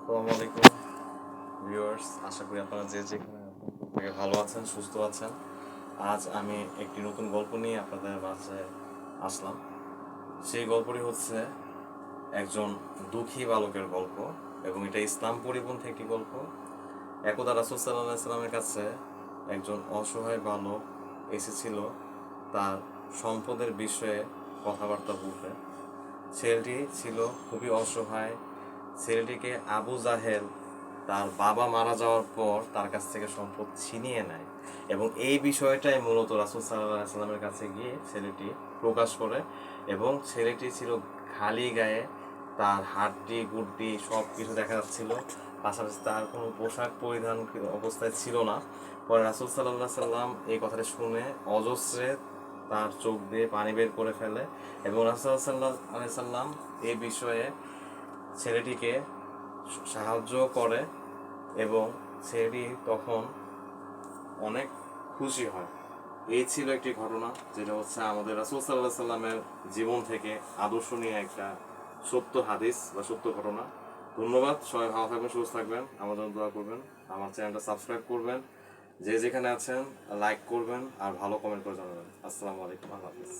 আসসালামু আলাইকুম ভিউয়ার্স, আশা করি আপনারা যে যেখানে থেকে ভালো আছেন, সুস্থ আছেন। আজ আমি একটি নতুন গল্প নিয়ে আপনাদের মাঝে আসলাম। সেই গল্পটি হচ্ছে একজন দুঃখী বালকের গল্প এবং এটা ইসলাম পরিপন্থী একটি গল্প। একদা রাসূল সাল্লাল্লাহু আলাইহি সাল্লামের কাছে একজন অসহায় বালক এসেছিল তার সম্পদের বিষয়ে কথাবার্তা বলতে। ছেলেটি ছিল খুবই অসহায়। ছেলেটিকে আবু জাহেল তার বাবা মারা যাওয়ার পর তার কাছ থেকে সম্পদ ছিনিয়ে নেয় এবং এই বিষয়টাই মূলত রাসূল সাল্লাল্লাহু আলাইহি সাল্লামের কাছে গিয়ে ছেলেটি প্রকাশ করে। এবং ছেলেটি ছিল খালি গায়ে, তার হাড্ডি গুড্ডি সব কিছু দেখা যাচ্ছিল, পাশাপাশি তার কোনো পোশাক পরিধান অবস্থায় ছিল না। পরে রাসূল সাল্লাল্লাহু আলাইহি সাল্লাম এই কথাটা শুনে অজস্রে তার চোখ দিয়ে পানি বের করে ফেলে এবং রাসূল সাল্লাল্লাহু আলাইহি সাল্লাম এই বিষয়ে ছেলেটিকে সাহায্য করে এবং ছেলেটি তখন অনেক খুশি হয়। এই ছিল একটি ঘটনা, যেটা হচ্ছে আমাদের রাসূল সাল্লাল্লাহু আলাইহি সাল্লামের জীবন থেকে আদর্শনীয় একটা সত্য হাদিস বা সত্য ঘটনা। ধন্যবাদ। সবাই ভালো থাকবেন, সুস্থ থাকবেন, আমার জন্য দোয়া করবেন, আমার চ্যানেলটা সাবস্ক্রাইব করবেন, যে যেখানে আছেন লাইক করবেন আর ভালো কমেন্ট করে জানাবেন। আসসালামু আলাইকুম, আল্লাহ হাফিজ।